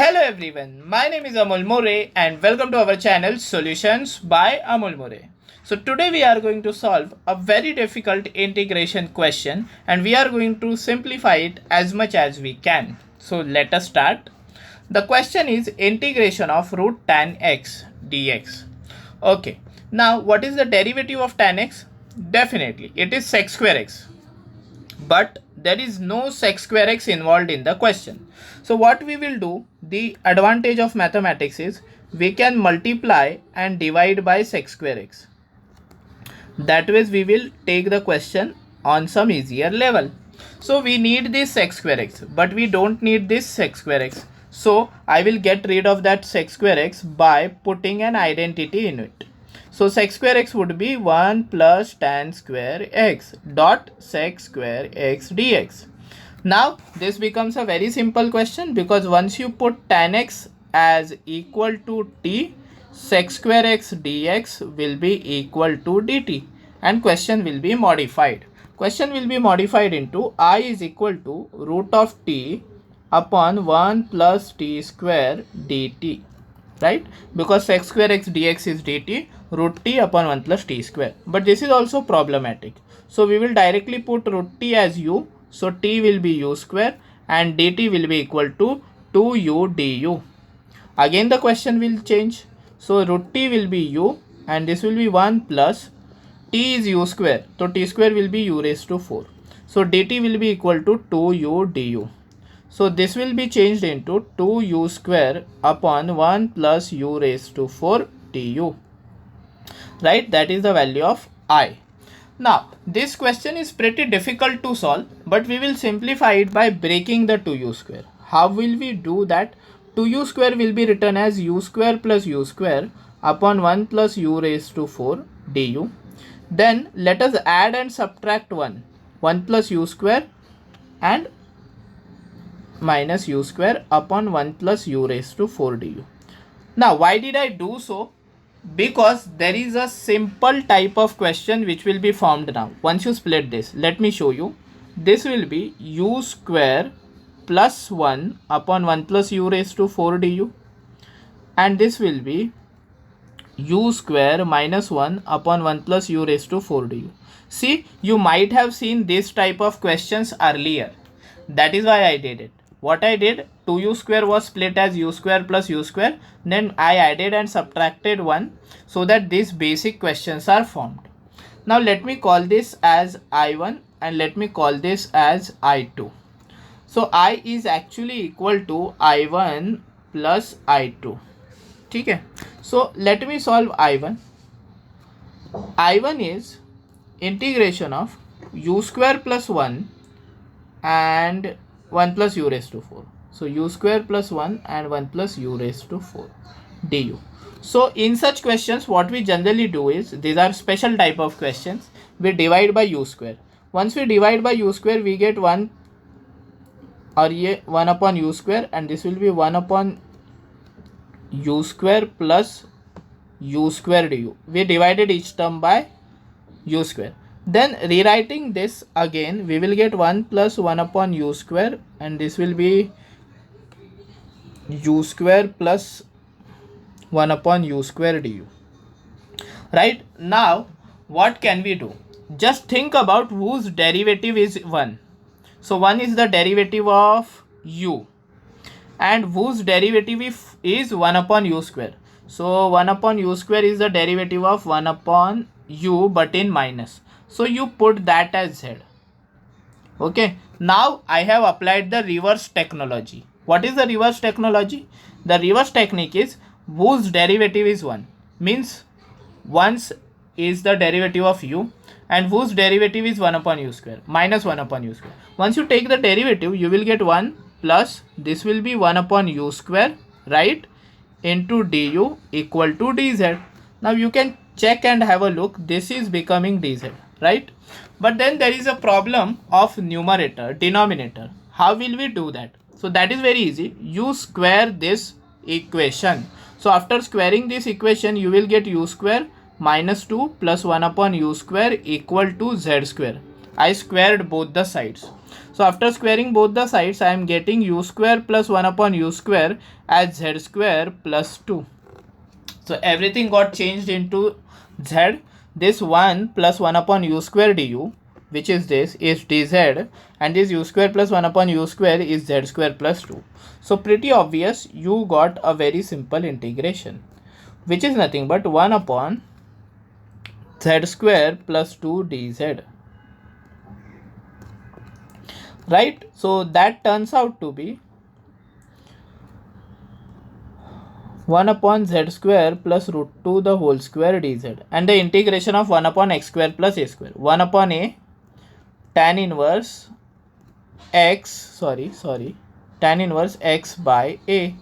Hello everyone, my name is Amol More and welcome to our channel Solutions by Amol More. So today we are going to solve a very difficult integration question and we are going to simplify it as much as we can. So let us start. The question is integration of root tan x dx. Okay, now what is the derivative of tan x? Definitely it is sec square x, but there is no sec square x involved in the question. So what we will do, the advantage of mathematics is we can multiply and divide by sec square x. That way we will take the question on some easier level. So we need this sec square x, but we don't need this sec square x. So I will get rid of that sec square x by putting an identity in it. So sec square x would be 1 plus tan square x dot sec square x dx. Now this becomes a very simple question because once you put tan x as equal to t, sec square x dx will be equal to dt and question will be modified. Question will be modified into I is equal to root of t upon 1 plus t square dt, right? Because sec square x dx is dt, root t upon 1 plus t square. But this is also problematic. So we will directly put root t as u. So t will be u square and dt will be equal to 2u du. Again the question will change. So root t will be u and this will be 1 plus t is u square. So t square will be u raised to 4. So dt will be equal to 2u du. So this will be changed into 2u square upon 1 plus u raised to 4 du. Right, that is the value of I. Now this question is pretty difficult to solve, but we will simplify it by breaking the 2u square. How will we do that? 2u square will be written as u square plus u square upon 1 plus u raised to 4 du. Then let us add and subtract 1 plus u square and minus u square upon 1 plus u raised to 4 du. Now why did I do so? Because there is a simple type of question which will be formed now. Once you split this, let me show you. This will be u square plus 1 upon 1 plus u raised to 4 du, and this will be u square minus 1 upon 1 plus u raised to 4 du. See, you might have seen this type of questions earlier. That is why I did it. What I did, 2u square was split as u square plus u square, then I added and subtracted 1 so that these basic questions are formed. Now let me call this as I1 and let me call this as I2. So I is actually equal to I1 plus I2. Okay. So let me solve I1. I1 is integration of u square plus 1 and 1 plus u raised to 4. So u square plus 1 and 1 plus u raised to 4 du. So in such questions what we generally do is, these are special type of questions, we divide by u square. Once we divide by u square we get 1 upon u square and this will be 1 upon u square plus u square du. We divided each term by u square. Then rewriting this again, we will get 1 plus 1 upon u square and this will be u square plus 1 upon u square du. Right, now what can we do? Just think about whose derivative is 1. So 1 is the derivative of u and whose derivative is 1 upon u square. So 1 upon u square is the derivative of 1 upon u but in minus. So you put that as z. Okay, now I have applied the reverse technology. What is the reverse technology? The reverse technique is whose derivative is 1. Means once is the derivative of u and whose derivative is 1 upon u square minus 1 upon u square. Once you take the derivative, you will get 1 plus this will be 1 upon u square, right, into du equal to dz. Now you can check and have a look. This is becoming dz, right? But then there is a problem of numerator, denominator. How will we do that? So that is very easy. You square this equation. So after squaring this equation, you will get u square minus 2 plus 1 upon u square equal to z square. I squared both the sides. So after squaring both the sides, I am getting u square plus 1 upon u square as z square plus 2. So everything got changed into z. This 1 plus 1 upon u square du, which is this, is dz, and this u square plus 1 upon u square is z square plus 2. So pretty obvious, you got a very simple integration, which is nothing but 1 upon z square plus 2 dz. Right? So that turns out to be 1 upon z square plus root 2 the whole square dz, and the integration of 1 upon x square plus a square. 1 upon a tan inverse x, tan inverse x by a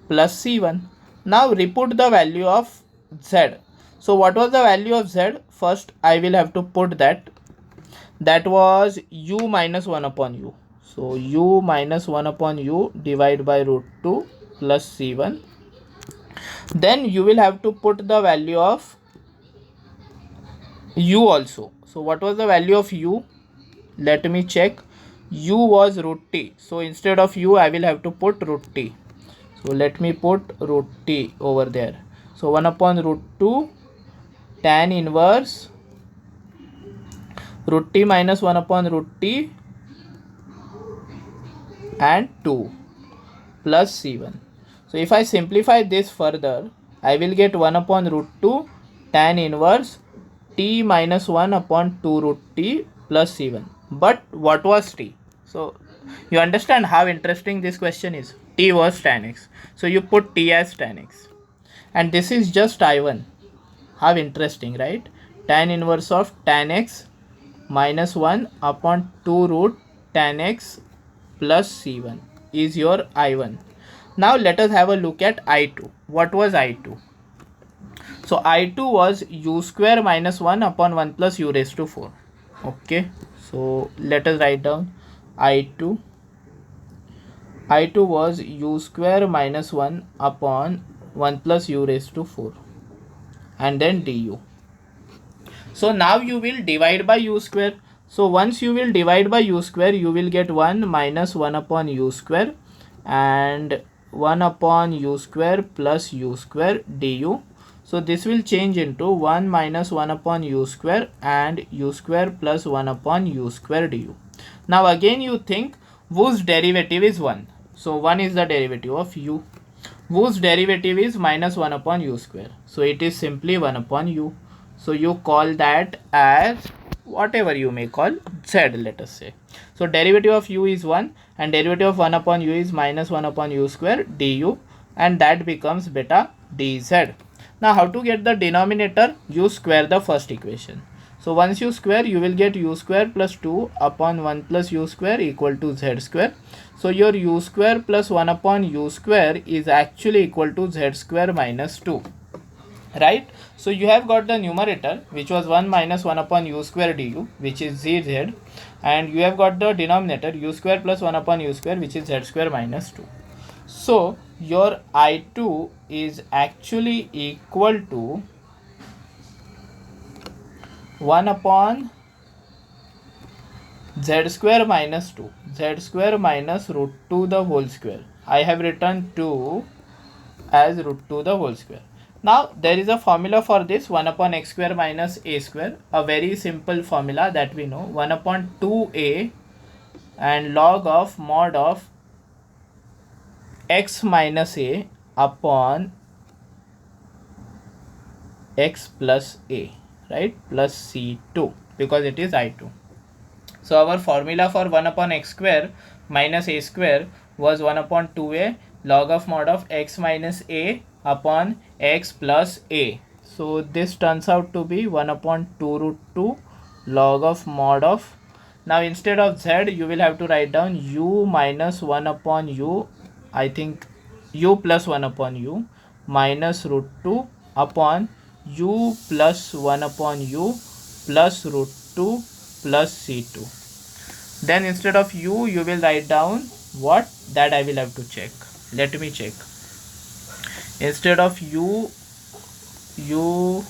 plus c1. Now reput the value of z. So what was the value of z? First I will have to put that was u minus 1 upon u. So u minus 1 upon u divided by root 2 plus c1. Then you will have to put the value of u also. So what was the value of u? Let me check. U was root t. So instead of u, I will have to put root t. So let me put root t over there. So 1 upon root 2 tan inverse root t minus 1 upon root t and 2 plus c1. So if I simplify this further, I will get 1 upon root 2 tan inverse t minus 1 upon 2 root t plus c1. But what was t? So you understand how interesting this question is. T was tan x. So you put t as tan x. And this is just I1. How interesting, right? Tan inverse of tan x minus 1 upon 2 root tan x plus c1 is your I1. Now let us have a look at I2. What was I2? So I2 was u square minus 1 upon 1 plus u raised to 4. Okay. So let us write down I2. I2 was u square minus 1 upon 1 plus u raised to 4. And then du. So now you will divide by u square. So once you will divide by u square, you will get 1 minus 1 upon u square and 1 upon u square plus u square du. So this will change into 1 minus 1 upon u square and u square plus 1 upon u square du. Now again you think whose derivative is 1. So 1 is the derivative of u. Whose derivative is minus 1 upon u square. So it is simply 1 upon u. So you call that as whatever you may call z, let us say. So derivative of u is 1 and derivative of 1 upon u is minus 1 upon u square du, and that becomes beta dz. Now how to get the denominator? You square the first equation. So once you square, you will get u square plus 2 upon 1 plus u square equal to z square. So your u square plus 1 upon u square is actually equal to z square minus 2. Right? So you have got the numerator, which was 1 minus 1 upon u square du, which is zz, and you have got the denominator u square plus 1 upon u square, which is z square minus 2. So your I2 is actually equal to 1 upon z square minus 2, z square minus root 2 the whole square. I have written 2 as root 2 the whole square. Now there is a formula for this, 1 upon x square minus a square, a very simple formula that we know, 1 upon 2a and log of mod of x minus a upon x plus a, right, plus c2, because it is I2. So our formula for 1 upon x square minus a square was 1 upon 2a log of mod of x minus a upon x plus a. So this turns out to be 1 upon 2 root 2 log of mod of, now instead of z you will have to write down u minus 1 upon u, I think u plus 1 upon u minus root 2 upon u plus 1 upon u plus root 2 plus c2. Then instead of u, you will write down what? That I will have to check. Let me check. Instead of u, you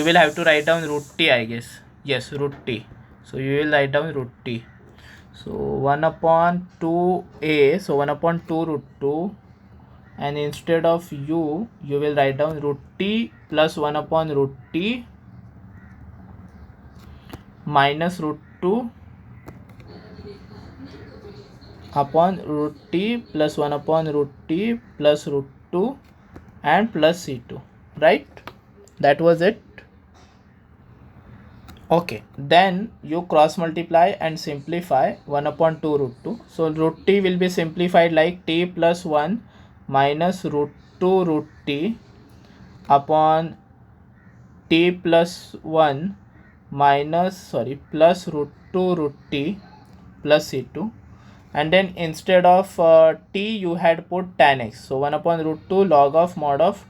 will have to write down root t, I guess. Yes, root t. So you will write down root t. So 1 upon 2a, so 1 upon 2 root 2, and instead of u will write down root t plus 1 upon root t minus root 2 upon root t plus 1 upon root t plus root 2 and plus c2, right? That was it. Okay, then you cross multiply and simplify 1 upon 2 root 2. So root t will be simplified like t plus 1 minus root 2 root t upon t plus 1 plus root 2 root t plus c2, and then instead of t you had put tan x. So 1 upon root 2 log of mod of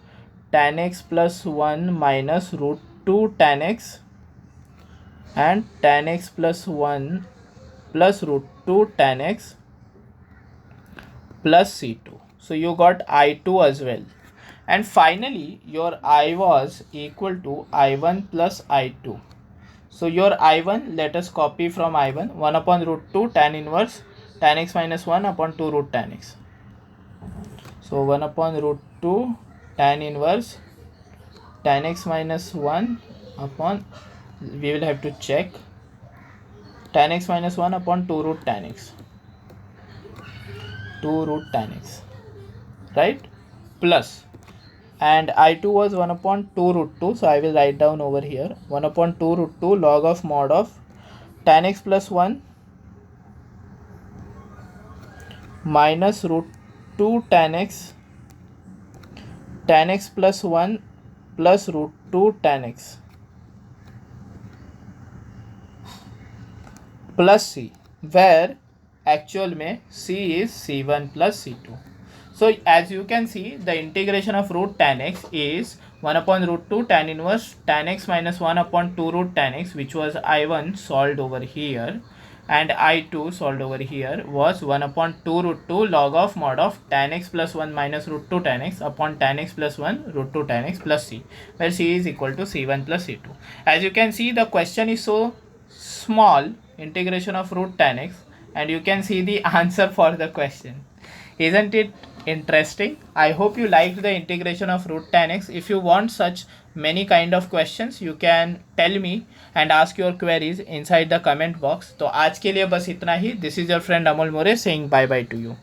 tan x plus 1 minus root 2 tan x and tan x plus 1 plus root 2 tan x plus c2. So you got I2 as well. And finally your I was equal to I1 plus I2. So your I1, let us copy from I1, 1 upon root 2 tan inverse tan x minus 1 upon 2 root tan x. So 1 upon root 2 tan inverse tan x minus 1 upon, we will have to check, tan x minus 1 upon 2 root tan x. 2 root tan x, right? Plus, and I2 was 1 upon 2 root 2, so I will write down over here 1 upon 2 root 2 log of mod of tan x plus 1 minus root 2 tan x plus 1 plus root 2 tan x plus c, where actual में c is c1 plus c2. So as you can see, the integration of root tan x is 1 upon root 2 tan inverse tan x minus 1 upon 2 root tan x, which was I1 solved over here, and I2 solved over here was 1 upon 2 root 2 log of mod of tan x plus 1 minus root 2 tan x upon tan x plus 1 root 2 tan x plus c, where c is equal to c1 plus c2. As you can see, the question is so small, integration of root tan x, and you can see the answer for the question. Isn't it interesting? I hope you liked the integration of root tan x. If you want such many kind of questions, you can tell me and ask your queries inside the comment box. तो आज के लिए बस इतना ही. This is your friend Amol More saying bye bye to you.